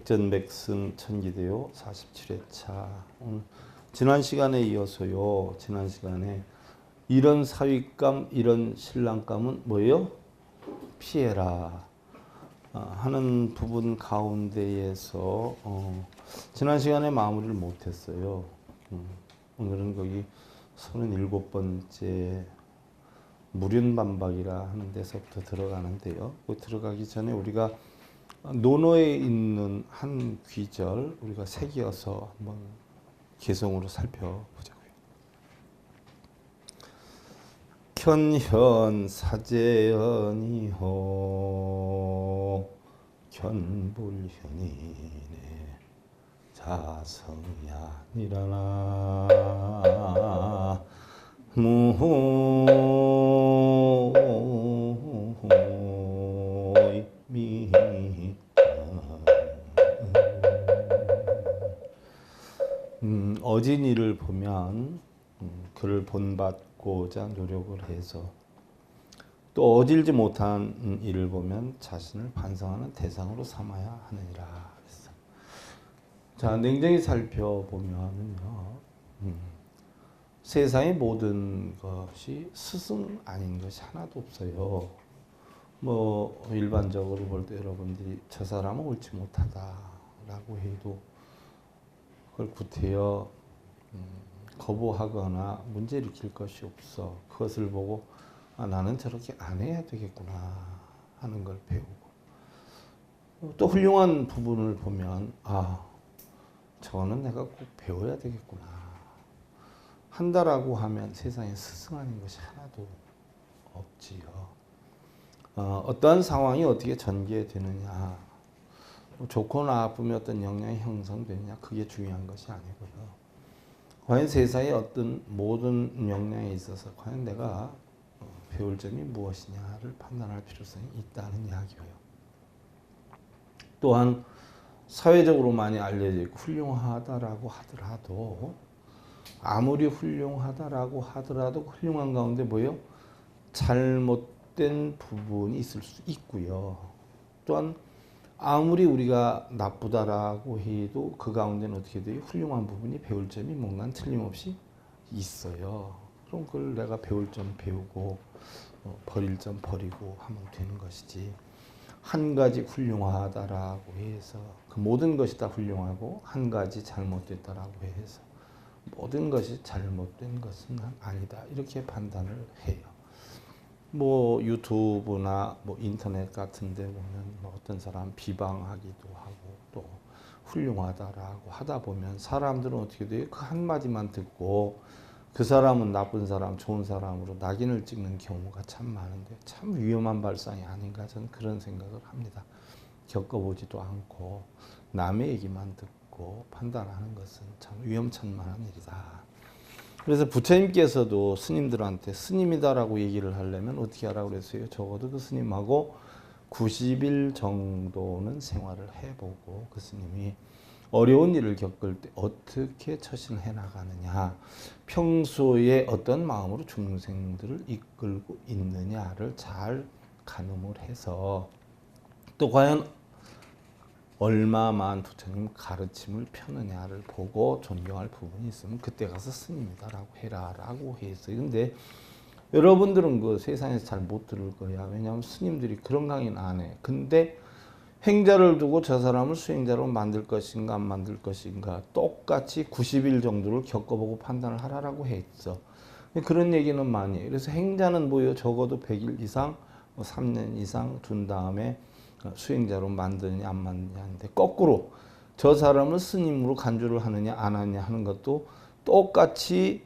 백전백승 천기대요 47회차. 지난 시간에 이어서요. 지난 시간에 이런 사윗감, 이런 신랑감은 뭐예요? 피해라 하는 부분 가운데에서 지난 시간에 마무리를 못했어요. 오늘은 거기 37번째 무륜반박이라 하는 데서부터 들어가는데요. 그 들어가기 전에 우리가 논어에 있는 한 귀절 우리가 새겨서 한번 개성으로 살펴보자고요. 견현 사제연이호 견불현이네 자성야 니라나 무호미 어진 이를 보면 그를 본받고자 노력을 해서 또 어질지 못한 이를 보면 자신을 반성하는 대상으로 삼아야 하느니라 그랬어. 자, 냉정히 살펴보면요, 세상의 모든 것이 스승 아닌 것이 하나도 없어요. 뭐 일반적으로 볼 때 여러분들이 저 사람은 옳지 못하다라고 해도 그걸 구태여 거부하거나 문제 일으킬 것이 없어. 그것을 보고 나는 저렇게 안 해야 되겠구나 하는 걸 배우고, 또 훌륭한 부분을 보면 저거는 내가 꼭 배워야 되겠구나 한다라고 하면 세상에 스승 아닌 것이 하나도 없지요. 어떠한 상황이 어떻게 전개되느냐, 좋고 나쁨의 어떤 영향이 형성되느냐, 그게 중요한 것이 아니고요. 과연 세상의 어떤 모든 영향에 있어서 과연 내가 배울 점이 무엇이냐를 판단할 필요성이 있다는 이야기예요. 또한 사회적으로 많이 알려져 있고 훌륭하다라고 하더라도, 아무리 훌륭하다라고 하더라도 훌륭한 가운데 뭐예요? 잘못된 부분이 있을 수 있고요. 또한 아무리 우리가 나쁘다라고 해도 그 가운데는 어떻게 돼요? 훌륭한 부분이 배울 점이 뭔가 틀림없이 있어요. 그럼 그걸 내가 배울 점 배우고 버릴 점 버리고 하면 되는 것이지, 한 가지 훌륭하다라고 해서 그 모든 것이 다 훌륭하고 한 가지 잘못됐다라고 해서 모든 것이 잘못된 것은 아니다 이렇게 판단을 해요. 뭐 유튜브나 뭐 인터넷 같은 데 보면 뭐 어떤 사람 비방하기도 하고 또 훌륭하다라고 하다 보면 사람들은 어떻게 돼요? 그 한마디만 듣고 그 사람은 나쁜 사람, 좋은 사람으로 낙인을 찍는 경우가 참 많은데, 참 위험한 발상이 아닌가 저는 그런 생각을 합니다. 겪어보지도 않고 남의 얘기만 듣고 판단하는 것은 참 위험천만한 일이다. 그래서 부처님께서도 스님들한테 스님이다라고 얘기를 하려면 어떻게 하라고 그랬어요? 적어도 그 스님하고 90일 정도는 생활을 해보고 그 스님이 어려운 일을 겪을 때 어떻게 처신을 해나가느냐, 평소에 어떤 마음으로 중생들을 이끌고 있느냐를 잘 가늠을 해서, 또 과연 얼마만 부처님 가르침을 펴느냐를 보고 존경할 부분이 있으면 그때 가서 스님이다라고 해라라고 했어요. 근데 여러분들은 그 세상에서 잘 못 들을 거야. 왜냐하면 스님들이 그런 강의는 안 해. 근데 행자를 두고 저 사람을 수행자로 만들 것인가 안 만들 것인가 똑같이 90일 정도를 겪어보고 판단을 하라고 했어. 그런 얘기는 많이 해요. 그래서 행자는 뭐예요? 적어도 100일 이상, 3년 이상 둔 다음에 수행자로 만드느냐 안 만드느냐 하는데, 거꾸로 저 사람을 스님으로 간주를 하느냐 안 하느냐 하는 것도 똑같이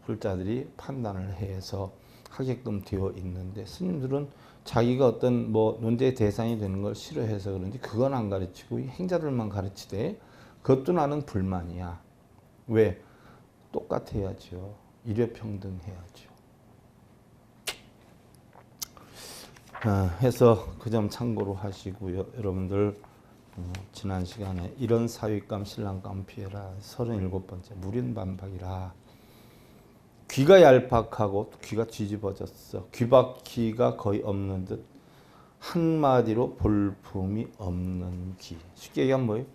불자들이 판단을 해서 하게끔 되어 있는데, 스님들은 자기가 어떤 뭐 논제의 대상이 되는 걸 싫어해서 그런지 그건 안 가르치고 행자들만 가르치되, 그것도 나는 불만이야. 왜? 똑같아야죠. 일회평등해야죠. 해서 그 점 참고로 하시고요. 여러분들 지난 시간에 이런 사윗감 신랑감 피해라 37번째 무륜반박이라, 귀가 얄팍하고 귀가 뒤집어졌어. 귀바퀴가 거의 없는 듯 한마디로 볼품이 없는 귀. 쉽게 얘기하면 뭐예요?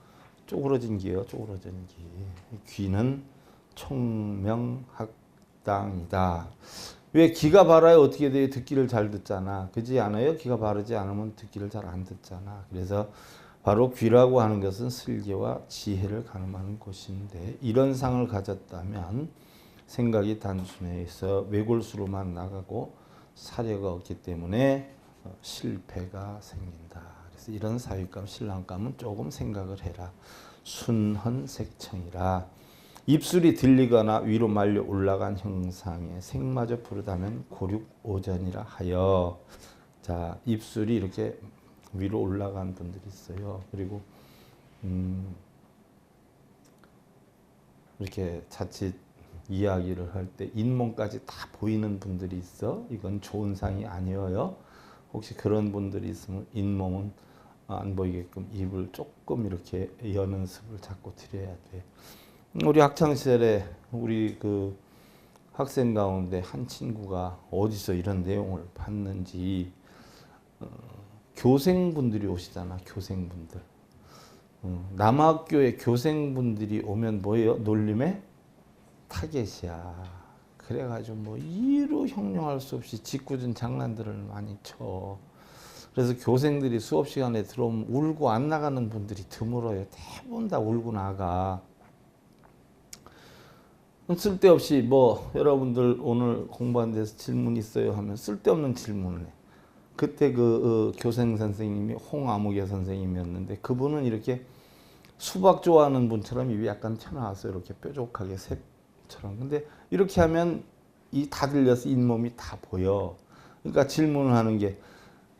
쪼그러진 귀예요. 쪼그러진 귀. 귀는 총명학당이다. 왜 귀가 바라야 어떻게 돼요? 듣기를 잘 듣잖아. 그렇지 않아요? 귀가 바르지 않으면 듣기를 잘 안 듣잖아. 그래서 바로 귀라고 하는 것은 슬기와 지혜를 가늠하는 곳인데 이런 상을 가졌다면 생각이 단순해서 외골수로만 나가고 사려가 없기 때문에 실패가 생긴다. 그래서 이런 사윗감, 신랑감은 조금 생각을 해라. 순헌색청이라. 입술이 들리거나 위로 말려 올라간 형상에 색마저 푸르다면 고륙오전이라 하여. 자, 입술이 이렇게 위로 올라간 분들이 있어요. 그리고 이렇게 자칫 이야기를 할 때 잇몸까지 다 보이는 분들이 있어. 이건 좋은 상이 아니에요. 혹시 그런 분들이 있으면 잇몸은 안 보이게끔 입을 조금 이렇게 여는 습을 자꾸 들여야 돼. 우리 학창 시절에 우리 그 학생 가운데 한 친구가 어디서 이런 내용을 봤는지 교생분들이 오시잖아. 교생분들. 남학교에 교생분들이 오면 뭐예요? 놀림의 타겟이야. 그래가지고 뭐 이루 형용할 수 없이 짓궂은 장난들을 많이 쳐. 그래서 교생들이 수업 시간에 들어오면 울고 안 나가는 분들이 드물어요. 대부분 다 울고 나가. 쓸데없이 뭐 여러분들 오늘 공부한 데서 질문 있어요 하면 쓸데없는 질문을 해. 그때 그 교생 선생님이 홍아무개 선생님이었는데 그분은 이렇게 수박 좋아하는 분처럼 입이 약간 튀어나왔어요. 이렇게 뾰족하게 새처럼. 근데 이렇게 하면 이 다 들려서 잇몸이 다 보여. 그러니까 질문을 하는 게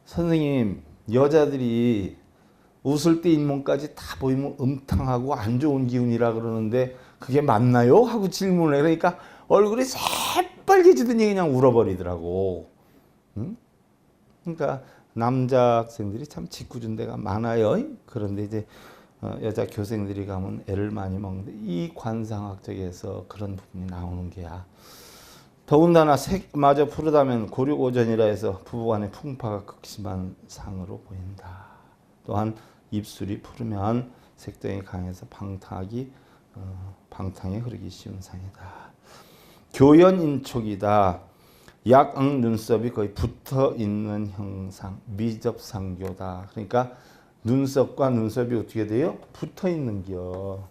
선생님 여자들이 웃을 때 잇몸까지 다 보이면 음탕하고 안 좋은 기운이라 그러는데 그게 맞나요? 하고 질문을 해. 그러니까 얼굴이 새빨개지더니 그냥 울어버리더라고. 응? 그러니까 남자 학생들이 참 짓궂은 데가 많아요. 그런데 이제 여자 교생들이 가면 애를 많이 먹는데 이 관상학적에서 그런 부분이 나오는 게야. 더군다나 색마저 푸르다면 고륙오전이라 해서 부부간의 풍파가 극심한 상으로 보인다. 또한 입술이 푸르면 색동이 강해서 방탕에 흐르기 쉬운 상이다. 교연인촉이다. 약응 눈썹이 거의 붙어 있는 형상, 미접상교다. 그러니까 눈썹과 눈썹이 어떻게 돼요? 붙어 있는 겨.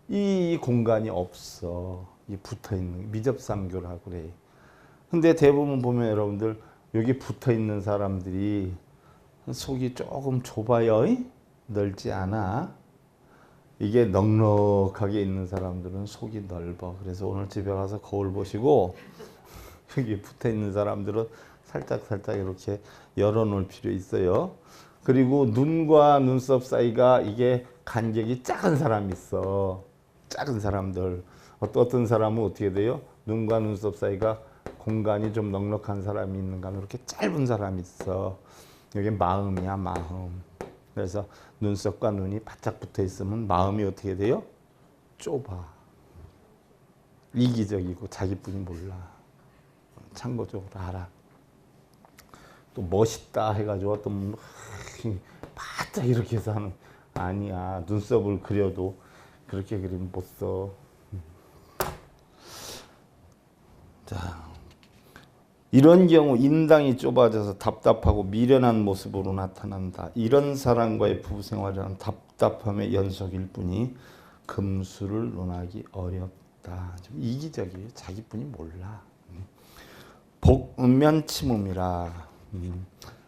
이 공간이 없어. 이 붙어 있는 미접상교라고 그래. 근데 대부분 보면 여러분들 여기 붙어 있는 사람들이 속이 조금 좁아요. 넓지 않아. 이게 넉넉하게 있는 사람들은 속이 넓어. 그래서 오늘 집에 가서 거울 보시고 여기 붙어 있는 사람들은 살짝 이렇게 열어놓을 필요 있어요. 그리고 눈과 눈썹 사이가 이게 간격이 작은 사람이 있어. 작은 사람들. 어떤 사람은 어떻게 돼요? 눈과 눈썹 사이가 공간이 좀 넉넉한 사람이 있는가 하면 이렇게 짧은 사람이 있어. 이게 마음이야, 마음. 그래서 눈썹과 눈이 바짝 붙어 있으면 마음이 어떻게 돼요? 좁아. 이기적이고 자기뿐이 몰라. 참고적으로 알아. 또 멋있다 해가지고 어떤 바짝 이렇게 해서 하는 아니야. 눈썹을 그려도 그렇게 그리면 못 써. 자, 이런 경우 인당이 좁아져서 답답하고 미련한 모습으로 나타난다. 이런 사람과의 부부 생활이란 답답함의 연속일 뿐이 금수를 논하기 어렵다. 좀 이기적이에요. 자기뿐이 몰라. 복면치몸이라.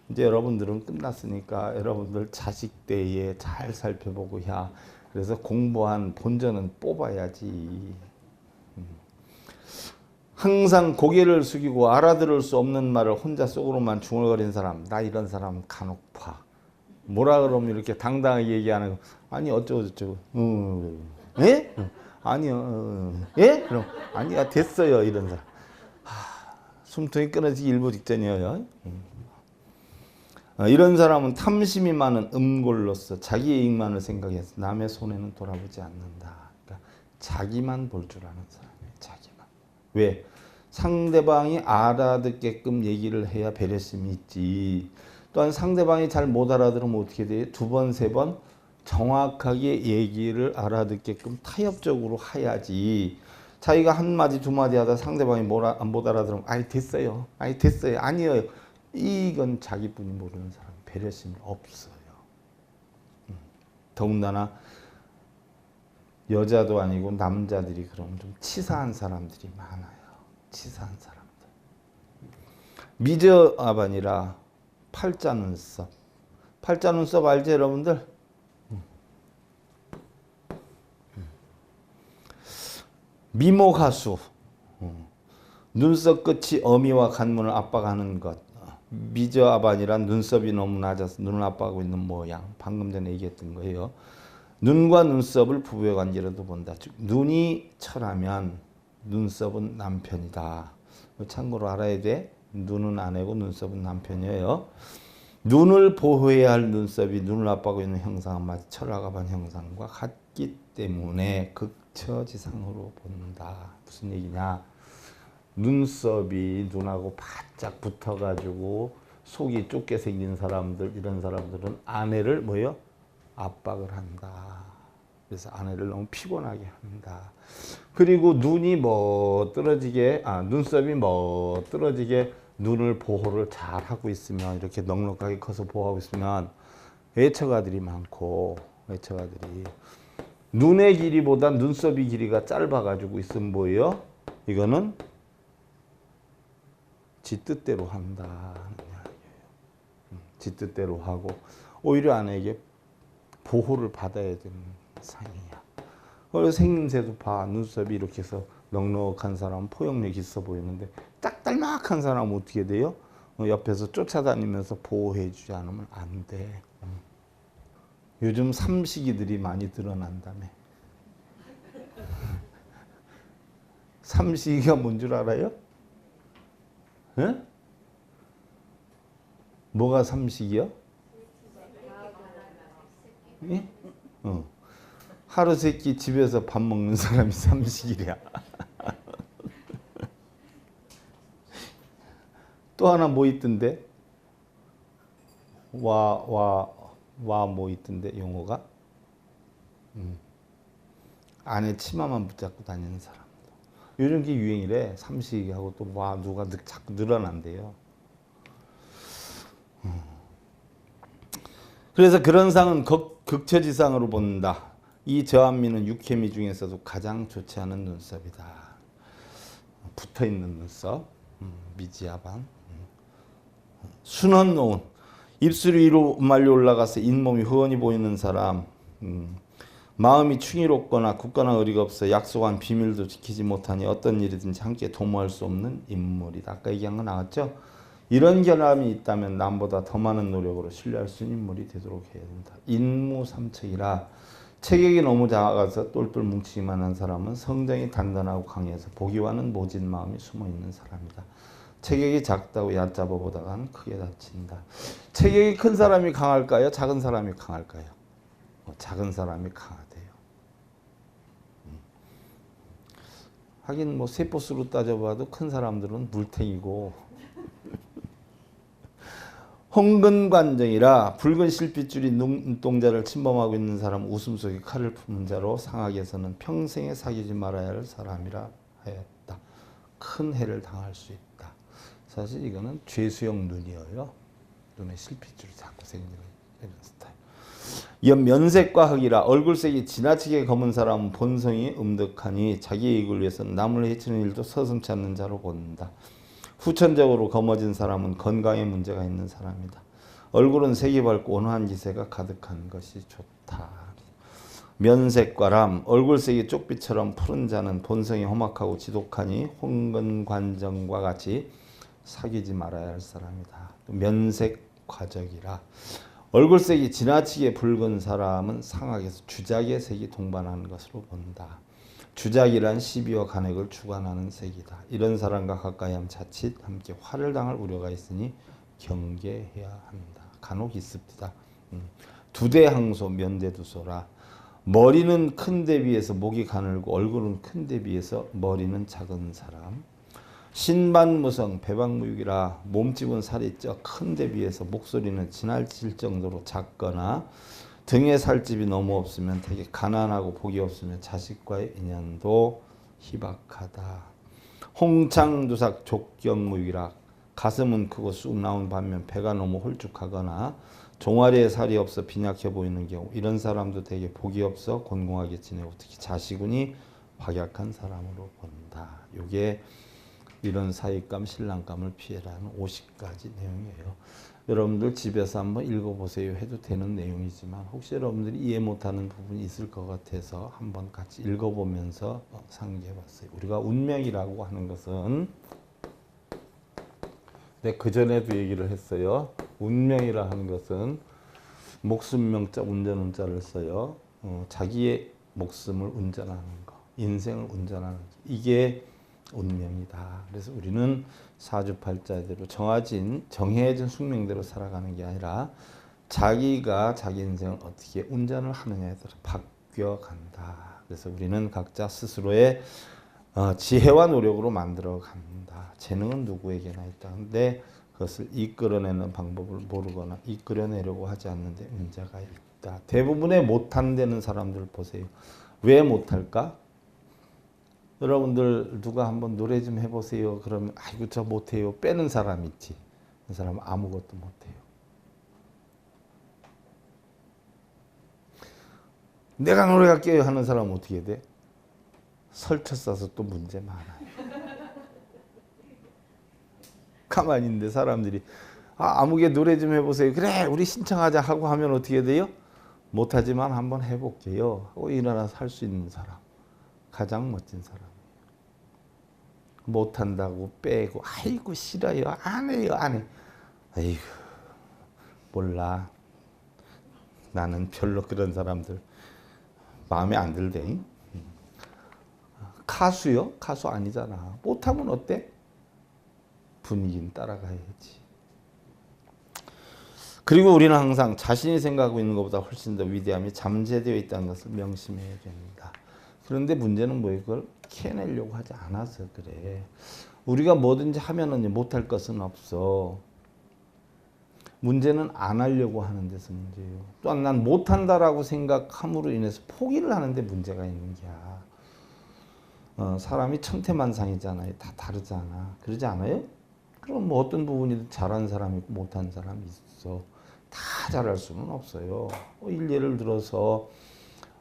이제 여러분들은 끝났으니까 여러분들 자식 때에 잘 살펴보고 야. 그래서 공부한 본전은 뽑아야지. 항상 고개를 숙이고 알아들을 수 없는 말을 혼자 속으로만 중얼거리는 사람, 나 이런 사람 간혹 봐. 뭐라 그러면 이렇게 당당하게 얘기하는 거, 아니 어쩌고 예? 아니요, 예? 그럼 아니야 됐어요 이런 사람. 숨통이 끊어지기 일보 직전이에요. 이런 사람은 탐심이 많은 음골로서 자기 이익만을 생각해서 남의 손해는 돌아보지 않는다. 그러니까 자기만 볼 줄 아는 사람이에요. 자기만. 왜? 상대방이 알아듣게끔 얘기를 해야 배려심이 있지. 또한 상대방이 잘 못 알아들으면 어떻게 돼요? 두 번, 세 번 정확하게 얘기를 알아듣게끔 타협적으로 해야지. 자기가 한 마디 두 마디 하다 상대방이 못 알아들으면 아이 됐어요. 아이 됐어요. 아니에요. 이건 자기뿐이 모르는 사람 배려심이 없어요. 더군다나 여자도 아니고 남자들이 그럼 좀 치사한 사람들이 많아요. 치사한 사람들. 미저아반이라 팔자 눈썹. 팔자 눈썹 알죠 여러분들? 미모가수. 눈썹 끝이 어미와 간문을 압박하는 것. 미저아반이란 눈썹이 너무 낮아서 눈을 압박하고 있는 모양. 방금 전에 얘기했던 거예요. 눈과 눈썹을 부부의 관계로도 본다. 즉 눈이 철하면 눈썹은 남편이다. 참고로 알아야 돼. 눈은 아내고 눈썹은 남편이에요. 눈을 보호해야 할 눈썹이 눈을 압박하고 있는 형상은 마치 철화가반 형상과 같기 때문에 극처지상으로 본다. 무슨 얘기냐? 눈썹이 눈하고 바짝 붙어가지고 속이 좁게 생긴 사람들, 이런 사람들은 아내를 뭐요? 압박을 한다. 그래서 아내를 너무 피곤하게 한다. 그리고 눈이 눈썹이 떨어지게 눈을 보호를 잘 하고 있으면, 이렇게 넉넉하게 커서 보호하고 있으면 외처가들이 많고, 외처가들이 눈의 길이보다 눈썹이 길이가 짧아가지고 있으면 뭐예요? 이거는 지 뜻대로 한다. 지 뜻대로 하고 오히려 아내에게 보호를 받아야 되는 상이야. 그래서 생김새도 봐. 눈썹이 이렇게 해서 넉넉한 사람은 포용력 있어 보이는데 딱 딸막한 사람은 어떻게 돼요? 옆에서 쫓아다니면서 보호해 주지 않으면 안 돼. 요즘 삼식이들이 많이 드러난다며. 삼식이가 뭔 줄 알아요? 예? 뭐가 삼식이요? 예? 하루 세끼 집에서 밥 먹는 사람이 삼식이랴. 또 하나 뭐 있던데? 뭐 있던데 용어가? 안에 치마만 붙잡고 다니는 사람. 요즘 게 유행이래. 삼식이하고 또 누가 자꾸 늘어난대요. 그래서 그런 상은 극처지상으로 본다. 이 저한미는 육해미 중에서도 가장 좋지 않은 눈썹이다. 붙어있는 눈썹, 미지아반. 순한 노은, 입술 위로 말려 올라가서 잇몸이 훤히 보이는 사람. 마음이 충이롭거나 굳거나 의리가 없어 약속한 비밀도 지키지 못하니 어떤 일이든지 함께 도모할 수 없는 인물이다. 아까 얘기한 거 나왔죠? 이런 결함이 있다면 남보다 더 많은 노력으로 신뢰할 수 있는 인물이 되도록 해야 된다. 인무삼척이라 체격이 너무 작아서 똘똘 뭉치기만 한 사람은 성정이 단단하고 강해서 보기와는 모진 마음이 숨어있는 사람이다. 체격이 작다고 얕잡아 보다가는 크게 다친다. 체격이 큰 사람이 강할까요? 작은 사람이 강할까요? 작은 사람이 강하대요. 하긴 세포수로 따져봐도 큰 사람들은 물탱이고 홍근관정이라 붉은 실핏줄이 눈동자를 침범하고 있는 사람 웃음속에 칼을 품은 자로 상학에서는 평생에 사귀지 말아야 할 사람이라 하였다. 큰 해를 당할 수 있다. 사실 이거는 죄수형 눈이에요. 눈에 실핏줄이 자꾸 생기는 이런 스타일. 면색과 흑이라 얼굴색이 지나치게 검은 사람은 본성이 음득하니 자기 이익을 위해서는 남을 해치는 일도 서슴지 않는 자로 본다. 후천적으로 검어진 사람은 건강에 문제가 있는 사람이다. 얼굴은 색이 밝고 온화한 기세가 가득한 것이 좋다. 면색과람, 얼굴색이 쪽빛처럼 푸른 자는 본성이 험악하고 지독하니 홍근관정과 같이 사귀지 말아야 할 사람이다. 면색과적이라 얼굴색이 지나치게 붉은 사람은 상학에서 주작의 색이 동반하는 것으로 본다. 주작이란 시비와 간획을 주관하는 색이다. 이런 사람과 가까이 하면 자칫 함께 화를 당할 우려가 있으니 경계해야 한다. 간혹 있습니다. 두대항소 면대두소라 머리는 큰 데 비해서 목이 가늘고 얼굴은 큰 데 비해서 머리는 작은 사람. 신반무성 배방무육이라 몸집은 살이 쪄 큰데 비해서 목소리는 지나칠 정도로 작거나 등에 살집이 너무 없으면 되게 가난하고 복이 없으면 자식과의 인연도 희박하다. 홍창두삭 족경무육이라 가슴은 크고 쑥 나온 반면 배가 너무 홀쭉하거나 종아리에 살이 없어 빈약해 보이는 경우 이런 사람도 되게 복이 없어 곤궁하게 지내고 특히 자식운이 박약한 사람으로 본다. 이게 이런 사익감 신랑감을 피해라는 50가지 내용이에요. 여러분들 집에서 한번 읽어보세요 해도 되는 내용이지만 혹시 여러분들이 이해 못하는 부분이 있을 것 같아서 한번 같이 읽어보면서 상기해봤어요. 우리가 운명이라고 하는 것은 그전에도 얘기를 했어요. 운명이라 하는 것은 목숨명자 운전운자를 써요. 자기의 목숨을 운전하는 거, 인생을 운전하는 거. 이게 운명이다. 그래서 우리는 사주팔자대로 정해진 숙명대로 살아가는 게 아니라 자기가 자기 인생을 어떻게 운전을 하느냐에 따라 바뀌어간다. 그래서 우리는 각자 스스로의 지혜와 노력으로 만들어 간다. 재능은 누구에게나 있다. 근데 그것을 이끌어내는 방법을 모르거나 이끌어내려고 하지 않는데 문제가 있다. 대부분의 못한다는 사람들 보세요. 왜 못할까? 여러분들 누가 한번 노래 좀 해보세요. 그러면 아이고 저 못해요. 빼는 사람 있지. 그 사람은 아무것도 못해요. 내가 노래할게요 하는 사람은 어떻게 돼? 설쳐싸서 또 문제 많아요. 가만히 있는데 사람들이 아무개 노래 좀 해보세요. 그래 우리 신청하자 하고 하면 어떻게 돼요? 못하지만 한번 해볼게요 하고 일어나서 할 수 있는 사람. 가장 멋진 사람이에요. 못한다고 빼고 아이고 싫어요. 안 해요. 안 해. 아이고 몰라. 나는 별로 그런 사람들 마음에 안 들대. 가수요? 가수 아니잖아. 못하면 어때? 분위기는 따라가야지. 그리고 우리는 항상 자신이 생각하고 있는 것보다 훨씬 더 위대함이 잠재되어 있다는 것을 명심해야 됩니다. 그런데 문제는 뭐예요? 그걸 캐내려고 하지 않아서 그래. 우리가 뭐든지 하면은 못할 것은 없어. 문제는 안 하려고 하는 데서 문제예요. 또한 난 못한다라고 생각함으로 인해서 포기를 하는데 문제가 있는 게야. 사람이 천태만상이잖아요. 다 다르잖아. 그러지 않아요? 그럼 뭐 어떤 부분이든 잘하는 사람이 있고 못하는 사람이 있어. 다 잘할 수는 없어요. 예를 들어서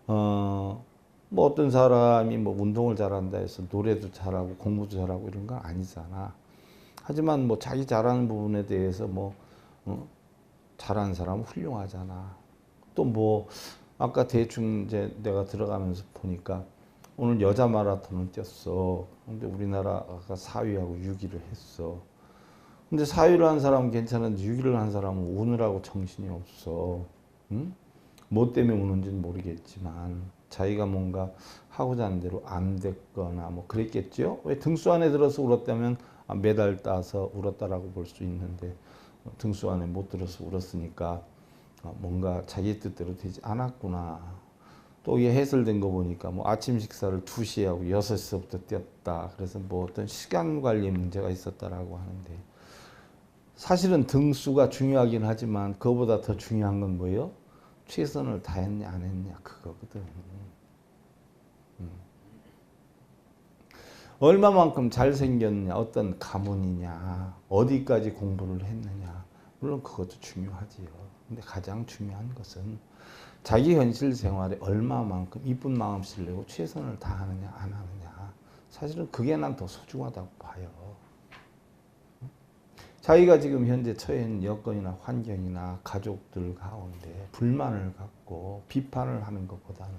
뭐 어떤 사람이 뭐 운동을 잘한다 해서 노래도 잘하고 공부도 잘하고 이런 건 아니잖아. 하지만 뭐 자기 잘하는 부분에 대해서 뭐 잘하는 사람은 훌륭하잖아. 또 뭐 아까 대충 이제 내가 들어가면서 보니까 오늘 여자 마라톤을 뛰었어. 근데 우리나라가 4위하고 6위를 했어. 근데 4위를 한 사람은 괜찮은데 6위를 한 사람은 우느라고 정신이 없어. 응? 뭐 때문에 우는지는 모르겠지만 자기가 뭔가 하고자 하는 대로 안 됐거나 뭐 그랬겠죠. 왜 등수 안에 들어서 울었다면 메달 따서 울었다라고 볼 수 있는데 등수 안에 못 들어서 울었으니까 뭔가 자기 뜻대로 되지 않았구나. 또 이게 해설된 거 보니까 뭐 아침 식사를 2시에 하고 6시부터 뛰었다. 그래서 뭐 어떤 시간 관리 문제가 있었다라고 하는데 사실은 등수가 중요하긴 하지만 그거보다 더 중요한 건 뭐예요? 최선을 다했냐 안 했냐 그거거든. 얼마만큼 잘생겼냐, 어떤 가문이냐, 어디까지 공부를 했느냐. 물론 그것도 중요하지요. 근데 가장 중요한 것은 자기 현실 생활에 얼마만큼 이쁜 마음씨를 내고 최선을 다하느냐 안 하느냐. 사실은 그게 난 더 소중하다고 봐요. 자기가 지금 현재 처해 있는 여건이나 환경이나 가족들 가운데 불만을 갖고 비판을 하는 것보다는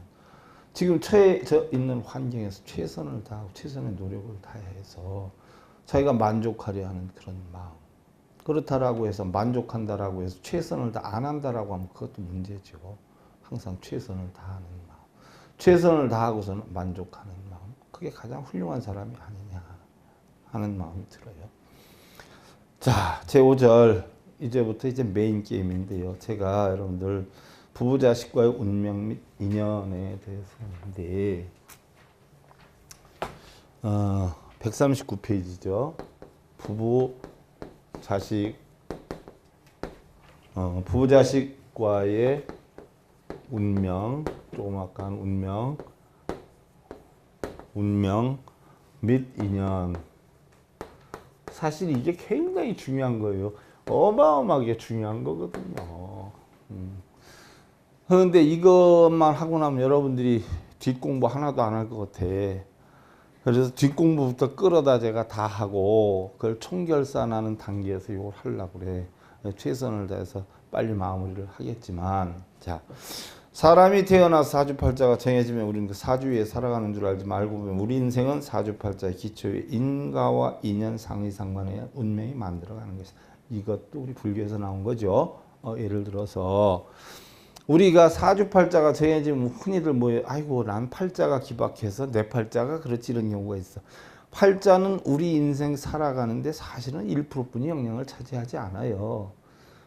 지금 처해져 있는 환경에서 최선을 다하고 최선의 노력을 다해서 자기가 만족하려 하는 그런 마음. 그렇다라고 해서 만족한다라고 해서 최선을 다 안 한다라고 하면 그것도 문제죠. 항상 최선을 다하는 마음. 최선을 다하고서는 만족하는 마음. 그게 가장 훌륭한 사람이 아니냐 하는 마음이 들어요. 자, 제5절 이제부터 이제 메인 게임인데요. 제가 여러분들 부부 자식과의 운명 및 인연에 대해서 하는데 139페이지죠. 부부, 자식, 부부 자식과의 운명, 조그맣게 운명 및 인연. 사실 이게 굉장히 중요한 거예요. 어마어마하게 중요한 거거든요. 그런데 이것만 하고 나면 여러분들이 뒷공부 하나도 안 할 것 같아. 그래서 뒷공부부터 끌어다 제가 다 하고 그걸 총결산하는 단계에서 이걸 하려고 그래. 최선을 다해서 빨리 마무리를 하겠지만, 자, 사람이 태어나서 사주팔자가 정해지면 우리는 그 사주 위에 살아가는 줄 알지 말고 보면 우리 인생은 사주팔자의 기초에 인과와 인연 상의상관의 운명이 만들어가는 것이다. 이것도 우리 불교에서 나온 거죠. 예를 들어서 우리가 사주팔자가 정해지면 흔히들 뭐예요? 아이고 난 팔자가 기박해서 내 팔자가 그렇지, 이런 경우가 있어. 팔자는 우리 인생 살아가는데 사실은 1%뿐이 영향을 차지하지 않아요.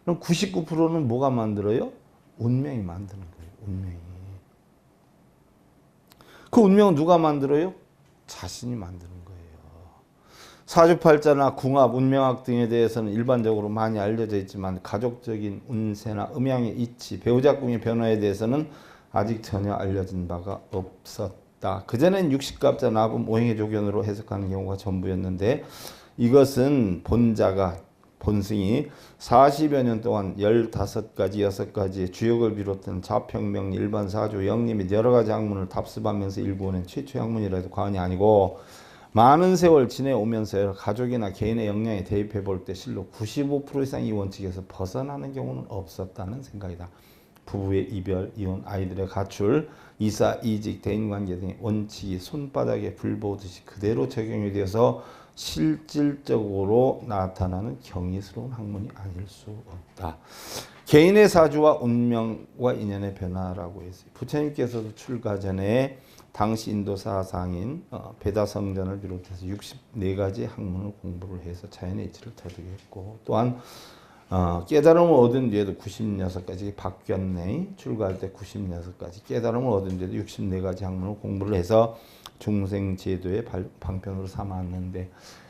그럼 99%는 뭐가 만들어요? 운명이 만드는 거예요. 운명이. 그 운명은 누가 만들어요? 자신이 만드는 거예요. 사주팔자나 궁합, 운명학 등에 대해서는 일반적으로 많이 알려져 있지만 가족적인 운세나 음양의 이치, 배우자 궁의 변화에 대해서는 아직 전혀 알려진 바가 없었다. 그전엔 육식갑자, 나분, 오행의 조견으로 해석하는 경우가 전부였는데 이것은 본승이 40여 년 동안 15가지, 6가지의 주역을 비롯한 자평명, 일반 사주, 영리 및 여러 가지 학문을 답습하면서 일구어낸 최초의 학문이라 해도 과언이 아니고, 많은 세월 지내오면서 가족이나 개인의 역량에 대입해 볼 때 실로 95% 이상 이 원칙에서 벗어나는 경우는 없었다는 생각이다. 부부의 이별, 이혼, 아이들의 가출, 이사, 이직, 대인관계 등의 원칙이 손바닥에 불 보듯이 그대로 적용이 되어서 실질적으로 나타나는 경이스러운 학문이 아닐 수 없다. 개인의 사주와 운명과 인연의 변화라고 했어요. 부처님께서도 출가 전에 당시 인도 사상인 베다성전을 비롯해서 64가지 학문을 공부를 해서 자연의 이치를 터득했고, 또한 깨달음을 얻은 뒤에도 96가지, 박견내 출가할 때 96가지 깨달음을 얻은 뒤에도 64가지 학문을 공부를 해서 중생제도의 방편으로 삼았는데,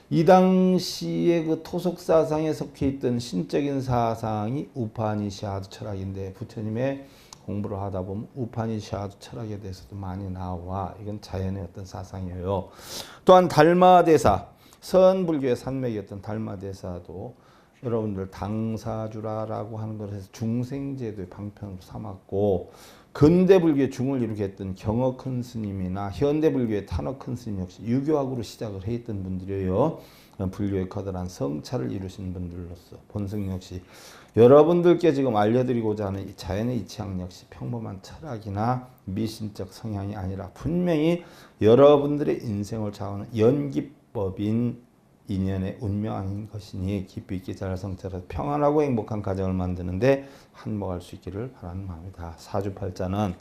이 당시에 그 토속 사상에 속해 있던 신적인 사상이 우파니샤드 철학인데, 부처님의 공부를 하다 보면 우파니샤드 철학에 대해서도 많이 나와. 이건 자연의 어떤 사상이에요. 또한 달마대사, 서은불교의 산맥이었던 달마대사도 여러분들 당사주라라고 하는 것에서 중생제도의 방편으로 삼았고, 근대불교의 중을 이루게 했던 경어 큰 스님이나 현대불교의 탄어 큰 스님 역시 유교학으로 시작을 했던 분들이에요. 불교의 커다란 성찰을 이루신 분들로서 본승 역시 여러분들께 지금 알려드리고자 하는 이 자연의 이치학 역시 평범한 철학이나 미신적 성향이 아니라 분명히 여러분들의 인생을 좌우하는 연기법인 인연의 운명인 것이니 깊이 있게 잘 성찰해서 평안하고 행복한 가정을 만드는데 한몫할 수 있기를 바라는 마음이다. 사주팔자는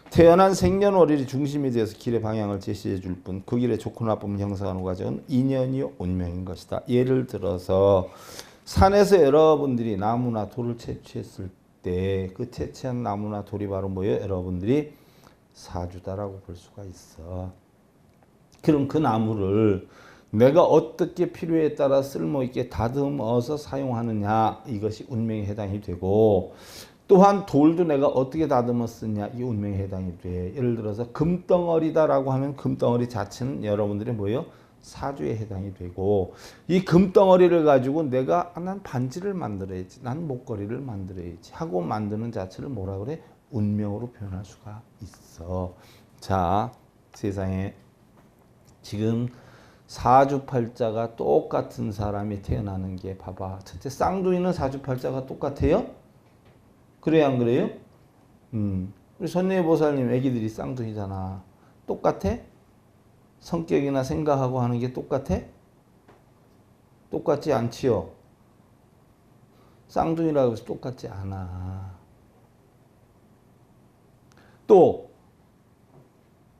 태어난 생년월일이 중심이 되어서 길의 방향을 제시해 줄 뿐 그 길의 좋고 나쁨을 형성하는 과정은 인연이요 운명인 것이다. 예를 들어서 산에서 여러분들이 나무나 돌을 채취했을 때 그 채취한 나무나 돌이 바로 뭐예요? 여러분들이 사주다라고 볼 수가 있어. 그럼 그 나무를 내가 어떻게 필요에 따라 쓸모있게 다듬어서 사용하느냐, 이것이 운명에 해당이 되고, 또한 돌도 내가 어떻게 다듬어 쓰냐, 이 운명에 해당이 돼. 예를 들어서 금덩어리다라고 하면 금덩어리 자체는 여러분들의 뭐예요? 사주에 해당이 되고, 이 금덩어리를 가지고 내가 난 반지를 만들어야지, 난 목걸이를 만들어야지 하고 만드는 자체를 뭐라 그래? 운명으로 표현할 수가 있어. 자, 세상에 지금 사주팔자가 똑같은 사람이 태어나는 게 봐봐. 첫째, 쌍둥이는 사주팔자가 똑같아요? 그래요, 안 그래요? 우리 손예의 보살님 애기들이 쌍둥이잖아. 똑같아? 성격이나 생각하고 하는 게 똑같아? 똑같지 않지요? 쌍둥이라고 해서 똑같지 않아. 또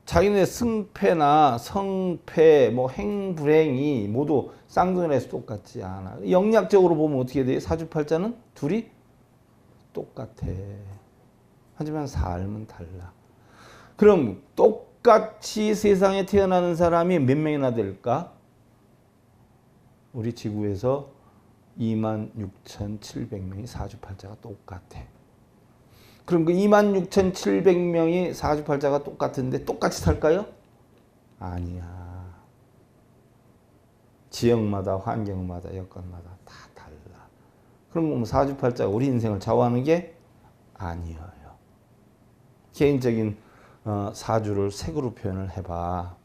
자기네 승패나 성패, 뭐 행불행이 모두 쌍둥이라서 똑같지 않아. 영약적으로 보면 어떻게 돼요? 사주팔자는 둘이 똑같아. 하지만 삶은 달라. 그럼 똑같이 세상에 태어나는 사람이 몇 명이나 될까? 우리 지구에서 26,700명이 사주팔자가 똑같아. 그럼 그 26,700명이 사주팔자가 똑같은데 똑같이 살까요? 아니야. 지역마다 환경마다 여건마다 다 달라. 그럼 사주팔자가 우리 인생을 좌우하는 게 아니에요. 개인적인 사주를 색으로 표현을 해봐.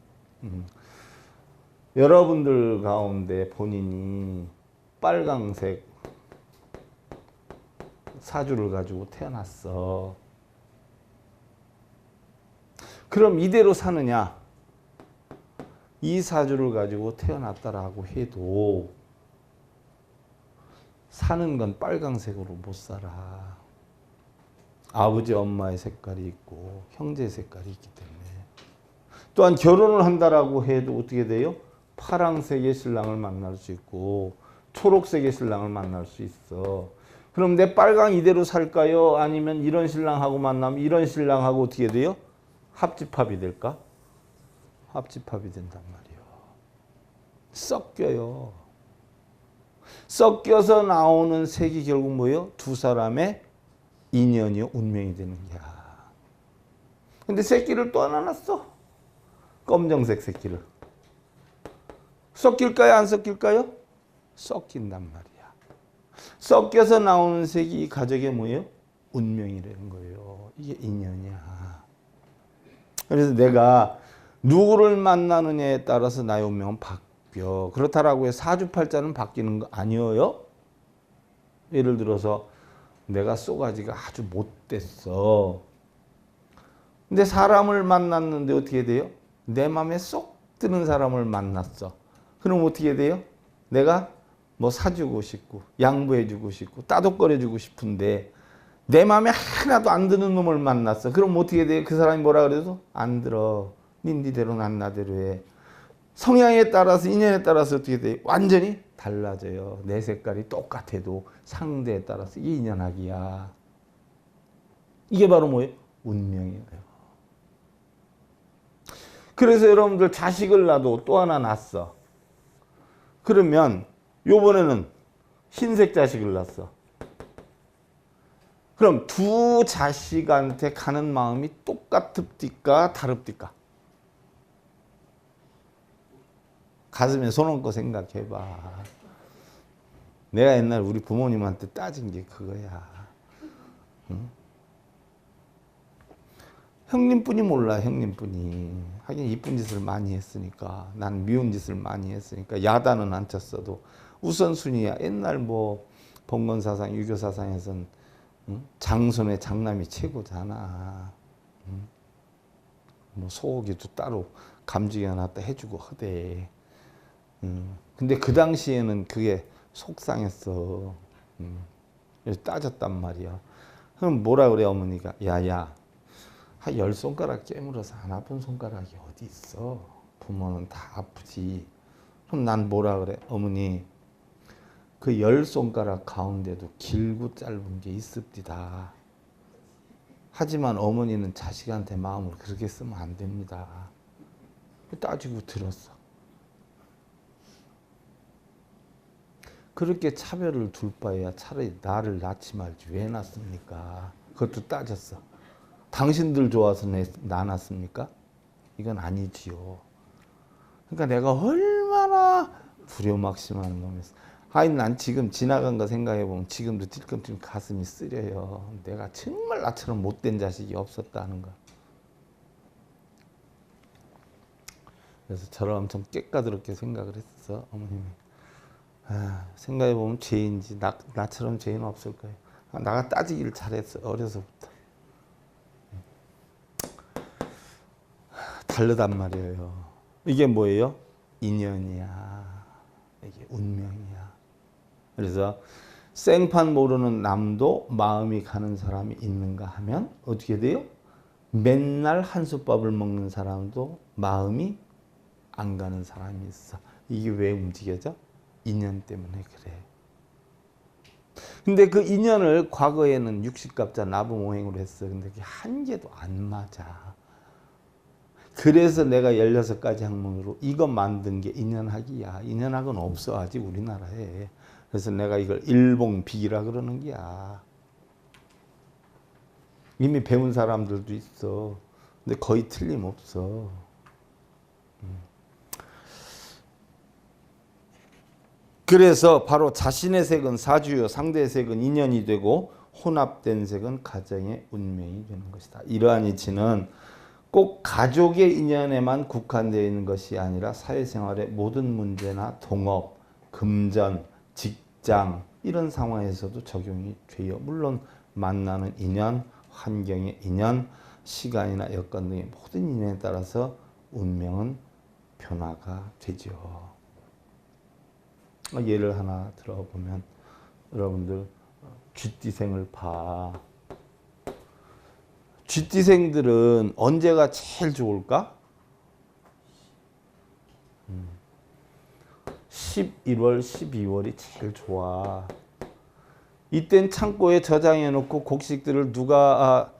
여러분들 가운데 본인이 빨강색 사주를 가지고 태어났어. 그럼 이대로 사느냐? 이 사주를 가지고 태어났다라고 해도 사는 건 빨강색으로 못 살아. 아버지 엄마의 색깔이 있고 형제 색깔이 있기 때문에. 또한 결혼을 한다라고 해도 어떻게 돼요? 파랑색의 신랑을 만날 수 있고 초록색의 신랑을 만날 수 있어. 그럼 내 빨강 이대로 살까요? 아니면 이런 신랑하고 만나면 이런 신랑하고 어떻게 돼요? 합집합이 될까? 합집합이 된단 말이에요. 섞여요. 섞여서 나오는 색이 결국 뭐예요? 두 사람의 인연이요, 운명이 되는 거야. 근데 새끼를 또 하나 낳았어. 검정색 새끼를. 섞일까요? 안 섞일까요? 섞인단 말이야. 섞여서 나오는 색이 이 가족의 뭐예요? 운명이라는 거예요. 이게 인연이야. 그래서 내가 누구를 만나느냐에 따라서 나의 운명은 바뀌어. 그렇다라고 해서 사주팔자는 바뀌는 거 아니에요. 예를 들어서 내가 쏘가지가 아주 못됐어. 근데 사람을 만났는데 어떻게 돼요? 내 마음에 쏙 드는 사람을 만났어. 그럼 어떻게 돼요? 내가 뭐 사주고 싶고 양보해주고 싶고 따독거려주고 싶은데 내 마음에 하나도 안 드는 놈을 만났어. 그럼 어떻게 돼요? 그 사람이 뭐라 그래도 안 들어. 니대로 난 나대로 해. 성향에 따라서 인연에 따라서 어떻게 돼요? 완전히 달라져요. 내 색깔이 똑같아도 상대에 따라서 이게 인연학이야. 이게 바로 뭐예요? 운명이에요. 그래서 여러분들 자식을 낳아도 또 하나 낳았어. 그러면 요번에는 흰색 자식을 낳았어. 그럼 두 자식한테 가는 마음이 똑같읍니까? 다릅니까? 가슴에 손 얹고 생각해봐. 내가 옛날 우리 부모님한테 따진 게 그거야. 응? 형님뿐이 몰라, 형님뿐이. 하긴 이쁜 짓을 많이 했으니까. 난 미운 짓을 많이 했으니까. 야단은 안 쳤어도 우선순위야. 옛날 뭐 봉건사상, 유교사상에선 응? 장손의 장남이 최고잖아. 응? 뭐 소고기도 따로 감지기 놨다 해주고 하대. 근데 그 당시에는 그게 속상했어. 그래서 따졌단 말이야. 그럼 뭐라 그래 어머니가? 야야, 한 10손가락 깨물어서 안 아픈 손가락이 어디 있어? 부모는 다 아프지. 그럼 난 뭐라 그래? 어머니, 그 10손가락 가운데도 길고 짧은 게 있습니다. 하지만 어머니는 자식한테 마음을 그렇게 쓰면 안 됩니다. 따지고 들었어. 그렇게 차별을 둘 바에야 차라리 나를 낳지 말지 왜 낳습니까? 그것도 따졌어. 당신들 좋아서 나 낳습니까? 이건 아니지요. 그러니까 내가 얼마나 불효막심한 놈이었어. 아니 난 지금 지나간 거 생각해보면 지금도 찔끔찔끔 가슴이 쓰려요. 내가 정말 나처럼 못된 자식이 없었다는 거. 그래서 저를 엄청 깨까드럽게 생각을 했어 어머님이. 생각해보면 죄인지 나처럼 죄인은 없을 거예요. 나가 따지기를 잘했어 어려서부터. 다르단 말이에요. 이게 뭐예요? 인연이야. 이게 운명이야. 그래서 생판 모르는 남도 마음이 가는 사람이 있는가 하면 어떻게 돼요? 맨날 한솥밥을 먹는 사람도 마음이 안 가는 사람이 있어. 이게 왜 움직여져? 인연 때문에 그래. 근데 그 인연을 과거에는 육식갑자 나부모행으로 했어. 근데 그게 한 개도 안 맞아. 그래서 내가 16가지 학문으로 이거 만든 게 인연학이야. 인연학은 없어 아직 우리나라에. 그래서 내가 이걸 일봉비기라 그러는 거야. 이미 배운 사람들도 있어. 근데 거의 틀림없어. 그래서 바로 자신의 색은 사주요, 상대의 색은 인연이 되고 혼합된 색은 가정의 운명이 되는 것이다. 이러한 이치는 꼭 가족의 인연에만 국한되어 있는 것이 아니라 사회생활의 모든 문제나 동업, 금전, 직장 이런 상황에서도 적용이 돼요. 물론 만나는 인연, 환경의 인연, 시간이나 여건 등의 모든 인연에 따라서 운명은 변화가 되죠. 예를 하나 들어보면 여러분들 쥐띠생을 봐. 쥐띠생들은 언제가 제일 좋을까? 11월, 12월이 제일 좋아. 이땐 창고에 저장해 놓고 곡식들을 누가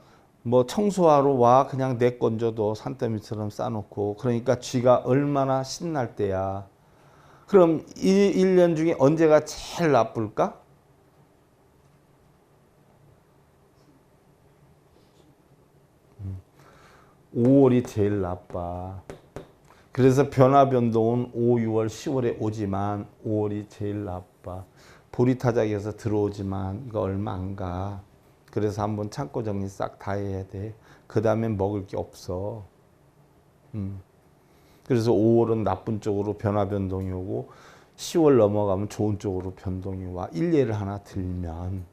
뭐 청소하러 와 그냥 내 건져도 산더미처럼 싸놓고 그러니까 쥐가 얼마나 신날 때야. 그럼 이 1년 중에 언제가 제일 나쁠까? 5월이 제일 나빠. 그래서 변화 변동은 5, 6월, 10월에 오지만 5월이 제일 나빠. 보리타작에서 들어오지만 이거 얼마 안 가. 그래서 한번 창고 정리 싹 다 해야 돼. 그 다음엔 먹을 게 없어. 그래서 5월은 나쁜 쪽으로 변화 변동이 오고 10월 넘어가면 좋은 쪽으로 변동이 와. 일례를 하나 들면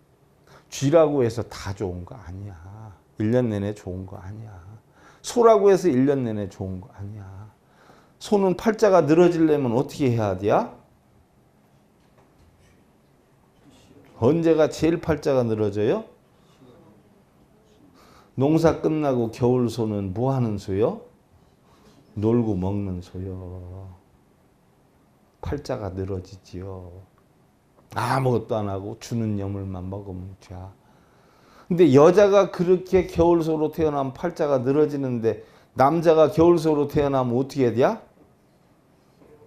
쥐라고 해서 다 좋은 거 아니야. 1년 내내 좋은 거 아니야. 소라고 해서 1년 내내 좋은 거 아니야. 소는 팔자가 늘어지려면 어떻게 해야 돼? 언제가 제일 팔자가 늘어져요? 농사 끝나고 겨울 소는 뭐 하는 소요? 놀고 먹는 소요. 팔자가 늘어지지요. 아무것도 안 하고 주는 여물만 먹으면 돼. 근데 여자가 그렇게 겨울소로 태어나면 팔자가 늘어지는데 남자가 겨울소로 태어나면 어떻게 해야 돼?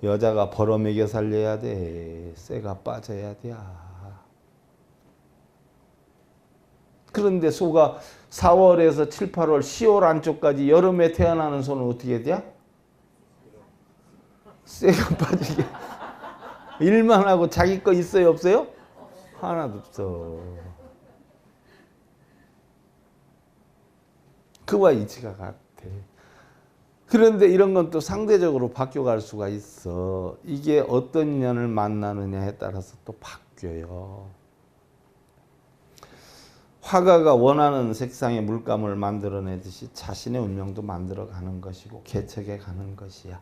여자가 벌어먹여 살려야 돼. 쇠가 빠져야 돼. 그런데 소가 4월에서 7, 8월, 10월 안쪽까지 여름에 태어나는 소는 어떻게 돼? 쇠가 빠지게. 일만 하고 자기 거 있어요 없어요? 하나도 없어. 그와 이치가 같아. 그런데 이런 건 또 상대적으로 바뀌어갈 수가 있어. 이게 어떤 인연을 만나느냐에 따라서 또 바뀌어요. 화가가 원하는 색상의 물감을 만들어내듯이 자신의 운명도 만들어가는 것이고 개척해 가는 것이야.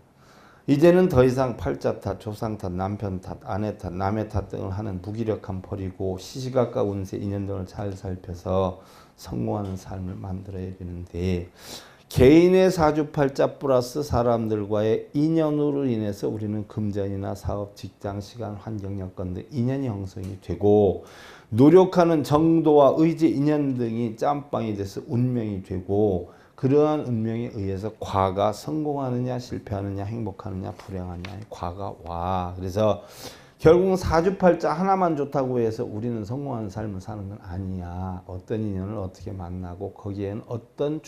이제는 더 이상 팔자 탓, 조상 탓, 남편 탓, 아내 탓, 남의 탓 등을 하는 무기력함 버리고 시시각각 운세, 인연 등을 잘 살펴서 성공하는 삶을 만들어야 되는데 개인의 사주팔자 플러스 사람들과의 인연으로 인해서 우리는 금전이나 사업, 직장, 시간, 환경, 여건 등 인연이 형성이 되고 노력하는 정도와 의지, 인연 등이 짬빵이 돼서 운명이 되고 그러한 운명에 의해서 과가 성공하느냐 실패하느냐 행복하느냐 불행하느냐 과가 와. 그래서 결국은 사주팔자 하나만 좋다고 해서 우리는 성공하는 삶을 사는 건 아니야. 어떤 인연을 어떻게 만나고 거기에는 어떤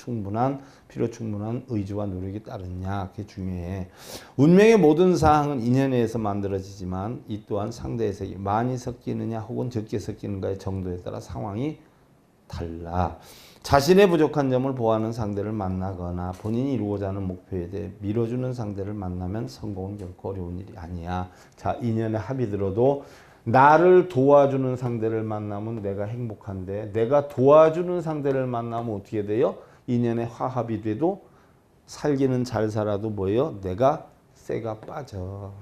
필요 충분한 의지와 노력이 따르냐 그게 중요해. 운명의 모든 사항은 인연에 의해서 만들어지지만 이 또한 상대의 색이 많이 섞이느냐 혹은 적게 섞이는가의 정도에 따라 상황이 달라. 자신의 부족한 점을 보호하는 상대를 만나거나 본인이 이루고자 하는 목표에 대해 밀어주는 상대를 만나면 성공은 결코 어려운 일이 아니야. 자, 인연에 합이 들어도 나를 도와주는 상대를 만나면 내가 행복한데 내가 도와주는 상대를 만나면 어떻게 돼요? 인연에 화합이 돼도 살기는 잘 살아도 뭐예요? 내가 쇠가 빠져.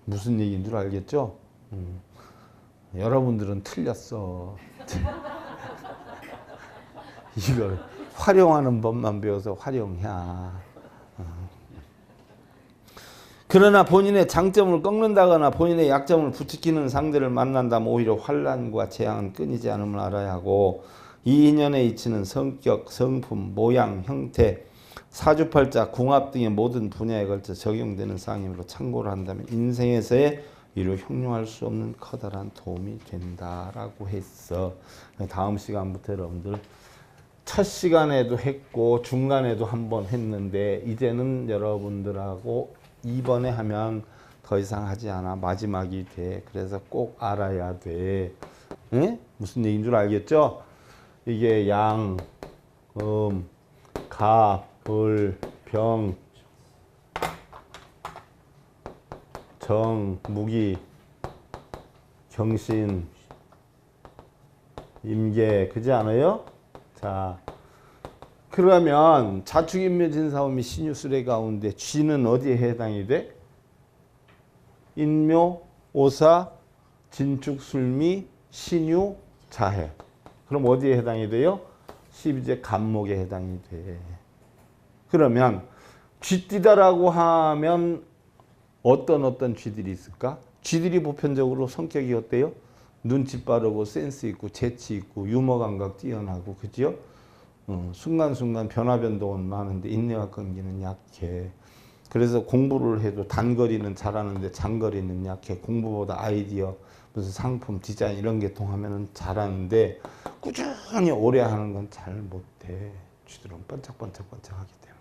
무슨 얘기인 줄 알겠죠? 여러분들은 틀렸어. 이걸 활용하는 법만 배워서 활용해. 그러나 본인의 장점을 꺾는다거나 본인의 약점을 부추기는 상대를 만난다면 오히려 환란과 재앙은 끊이지 않음을 알아야 하고 이 인연의 이치는 성격, 성품, 모양, 형태, 사주팔자, 궁합 등의 모든 분야에 걸쳐 적용되는 상임으로 참고를 한다면 인생에서의 이루 형용할 수 없는 커다란 도움이 된다라고 했어. 다음 시간부터 여러분들 첫 시간에도 했고 중간에도 한번 했는데 이제는 여러분들하고 2번에 하면 더 이상 하지 않아. 마지막이 돼. 그래서 꼭 알아야 돼. 에? 무슨 얘기인 줄 알겠죠? 이게 양, 가, 불, 병, 정, 무기, 경신, 임계, 그지 않아요? 자, 그러면 자축인묘진사오미 신유술의 가운데 쥐는 어디에 해당이 돼? 인묘, 오사, 진축, 술미, 신유, 자해. 그럼 어디에 해당이 돼요? 12제 간목에 해당이 돼. 그러면 쥐띠다라고 하면 어떤 쥐들이 있을까? 쥐들이 보편적으로 성격이 어때요? 눈치 빠르고 센스 있고 재치 있고 유머 감각 뛰어나고 그죠? 순간순간 변화 변동은 많은데 인내와 끈기는 약해. 그래서 공부를 해도 단거리는 잘하는데 장거리는 약해. 공부보다 아이디어 무슨 상품 디자인 이런 게 통하면 잘하는데 꾸준히 오래 하는 건 잘 못해. 쥐들은 번쩍번쩍하기 때문에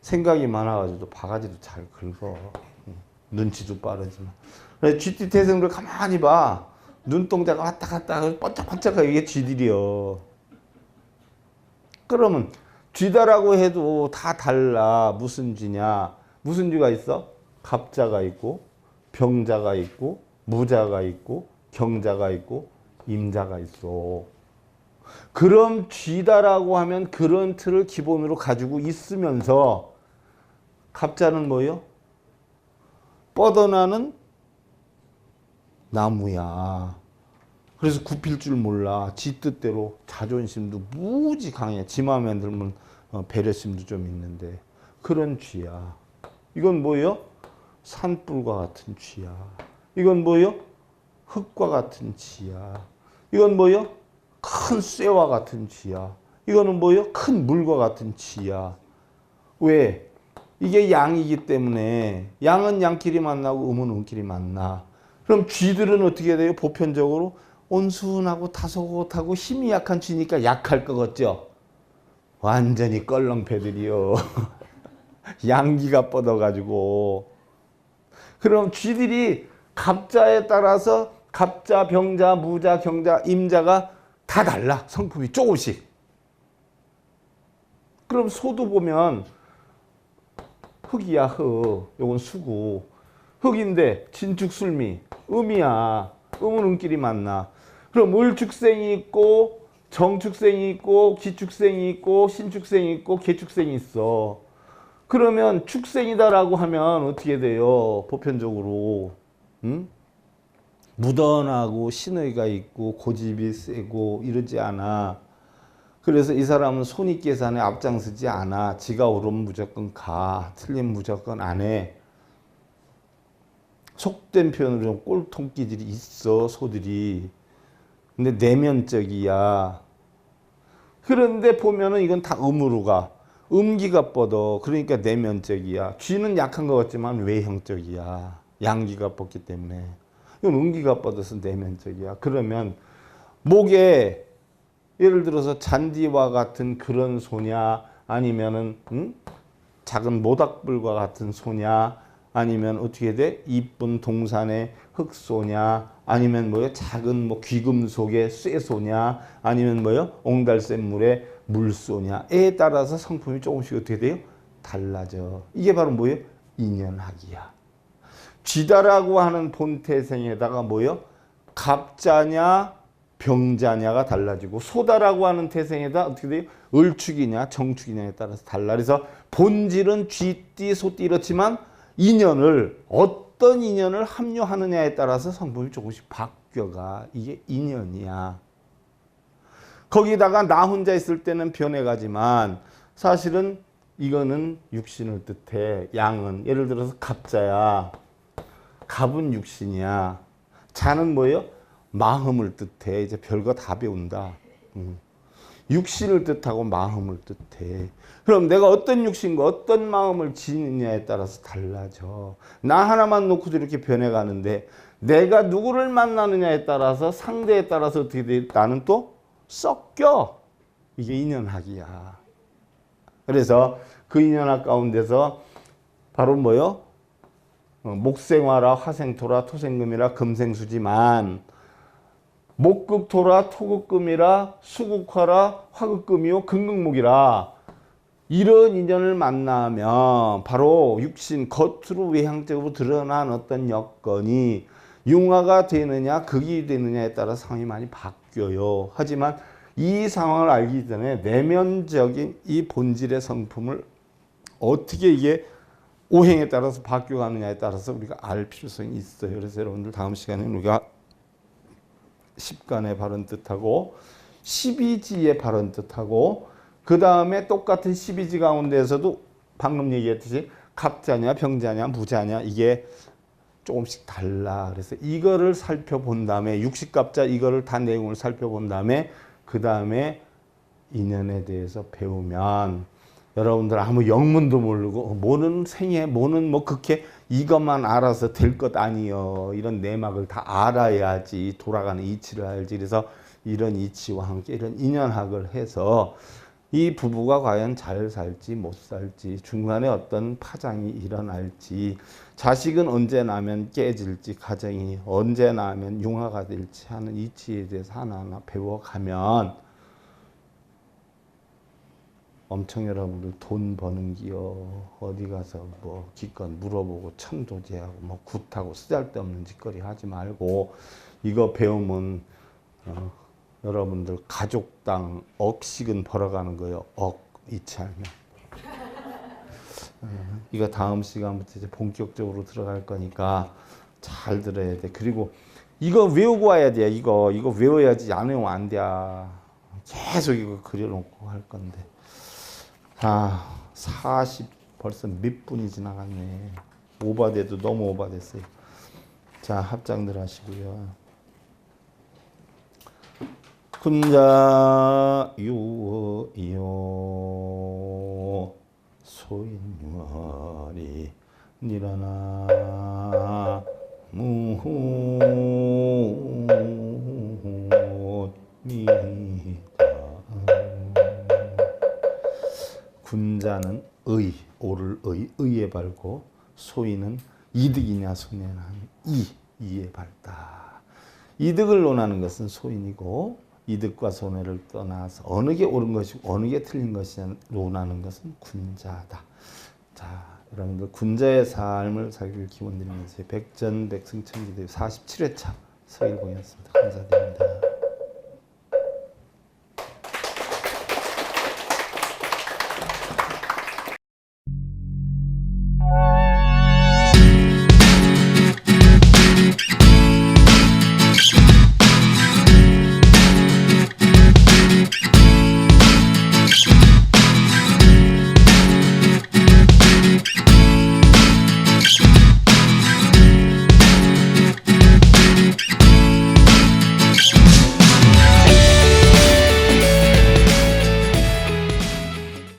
생각이 많아가지고 바가지도 잘 긁어. 눈치도 빠르지만. 쥐띠 태생을 가만히 봐. 눈동자가 왔다 갔다 번쩍번쩍하게 이게 쥐들이요. 그러면 쥐다라고 해도 다 달라. 무슨 쥐냐? 무슨 쥐가 있어? 갑자가 있고 병자가 있고 무자가 있고 경자가 있고 임자가 있어. 그럼 쥐다라고 하면 그런 틀을 기본으로 가지고 있으면서 갑자는 뭐예요? 뻗어나는 나무야. 그래서 굽힐 줄 몰라. 지 뜻대로 자존심도 무지 강해. 지 마음에 들면 배려심도 좀 있는데 그런 쥐야. 이건 뭐예요? 산불과 같은 쥐야. 이건 뭐예요? 흙과 같은 쥐야. 이건 뭐예요? 큰 쇠와 같은 쥐야. 이거는 뭐예요? 큰 물과 같은 쥐야. 왜? 이게 양이기 때문에 양은 양끼리 만나고 음은 음끼리 만나. 그럼 쥐들은 어떻게 돼요? 보편적으로 온순하고 다소곳하고 힘이 약한 쥐니까 약할 것 같죠? 완전히 껄렁패들이요. 양기가 뻗어가지고. 그럼 쥐들이 갑자에 따라서 갑자, 병자, 무자, 경자, 임자가 다 달라. 성품이 조금씩. 그럼 소도 보면 흙이야, 흙. 요건 수구. 흙인데 진축술미, 음이야. 음은 음끼리 만나. 그럼 을축생이 있고 정축생이 있고 기축생이 있고 신축생이 있고 계축생이 있어. 그러면 축생이다라고 하면 어떻게 돼요? 보편적으로 무던하고 신의가 있고 고집이 세고 이러지 않아. 그래서 이 사람은 손익계산에 앞장서지 않아. 지가 오르면 무조건 가. 틀리면 무조건 안 해. 속된 표현으로 좀 꼴통끼들이 있어, 소들이. 근데 내면적이야. 그런데 보면은 이건 다 음으로 가. 음기가 뻗어. 그러니까 내면적이야. 쥐는 약한 것 같지만 외형적이야. 양기가 뻗기 때문에. 이건 음기가 뻗어서 내면적이야. 그러면 목에 예를 들어서 잔디와 같은 그런 소냐, 아니면은 작은 모닥불과 같은 소냐, 아니면 어떻게 돼? 이쁜 동산의 흑소냐, 아니면 뭐요? 작은 뭐 귀금속의 쇠소냐, 아니면 뭐요? 옹달샘물의 물소냐에 따라서 성품이 조금씩 어떻게 돼요? 달라져. 이게 바로 뭐예요? 인연학이야. 쥐다라고 하는 본태생에다가 뭐요? 갑자냐, 병자냐가 달라지고, 소다라고 하는 태생에다 어떻게 돼요? 을축이냐, 정축이냐에 따라서 달라. 그래서 본질은 쥐띠, 소띠 이렇지만 인연을 어떤 인연을 합류하느냐에 따라서 성품이 조금씩 바뀌어가. 이게 인연이야. 거기다가 나 혼자 있을 때는 변해가지만 사실은 이거는 육신을 뜻해. 양은 예를 들어서 갑자야. 갑은 육신이야. 자는 뭐예요? 마음을 뜻해. 이제 별거 다 배운다. 육신을 뜻하고 마음을 뜻해. 그럼 내가 어떤 육신과 어떤 마음을 지니냐에 따라서 달라져. 나 하나만 놓고도 이렇게 변해가는데 내가 누구를 만나느냐에 따라서 상대에 따라서 어떻게 돼? 나는 또 섞여. 이게 인연학이야. 그래서 그 인연학 가운데서 바로 뭐요? 목생화라 화생토라 토생금이라 금생수지만 목극토라 토극금이라 수극화라 화극금이요 금극목이라 이런 인연을 만나면 바로 육신 겉으로 외향적으로 드러난 어떤 여건이 융화가 되느냐 극이 되느냐에 따라 상황이 많이 바뀌어요. 하지만 이 상황을 알기 전에 내면적인 이 본질의 성품을 어떻게 이게 오행에 따라서 바뀌어가느냐에 따라서 우리가 알 필요성이 있어요. 그래서 여러분들 다음 시간에 우리가 십간의 바른 뜻하고 12지의 바른 뜻하고 그 다음에 똑같은 12지 가운데에서도 방금 얘기했듯이 갑자냐 병자냐 무자냐 이게 조금씩 달라. 그래서 이거를 살펴본 다음에 육식갑자 이거를 다 내용을 살펴본 다음에 그 다음에 인연에 대해서 배우면 여러분들 아무 영문도 모르고 뭐는 생애 뭐는 뭐 그렇게 이것만 알아서 될 것 아니요. 이런 내막을 다 알아야지 돌아가는 이치를 알지. 그래서 이런 이치와 함께 이런 인연학을 해서 이 부부가 과연 잘 살지 못 살지 중간에 어떤 파장이 일어날지 자식은 언제 나면 깨질지 가정이 언제 나면 융화가 될지 하는 이치에 대해서 하나하나 배워가면 엄청 여러분들 돈 버는 기요 어디 가서 뭐 기껏 물어보고 천도제하고 뭐 굿하고 쓰잘데없는 짓거리 하지 말고 이거 배우면 여러분들 가족당 억씩은 벌어가는 거예요. 억 이치하면. 이거 다음 시간부터 이제 본격적으로 들어갈 거니까 잘 들어야 돼. 그리고 이거 외우고 와야 돼. 이거 외워야지 안 외우면 안 돼. 계속 이거 그려놓고 할 건데. 40 벌써 몇 분이 지나갔네. 오바돼도 너무 오바됐어요. 자, 합장들 하시고요. 군자 유어이요 소인유아리 니라나 무미다. 군자는 의, 옳을 의에 발고 소인은 이득이냐 손해냐 이에 발다. 이득을 논하는 것은 소인이고 이득과 손해를 떠나서 어느 게 옳은 것이고 어느 게 틀린 것이냐 논하는 것은 군자다. 자, 여러분들 군자의 삶을 살기를 기원드리면서 백전백승천지대 47회차 서일공이었습니다. 감사드립니다.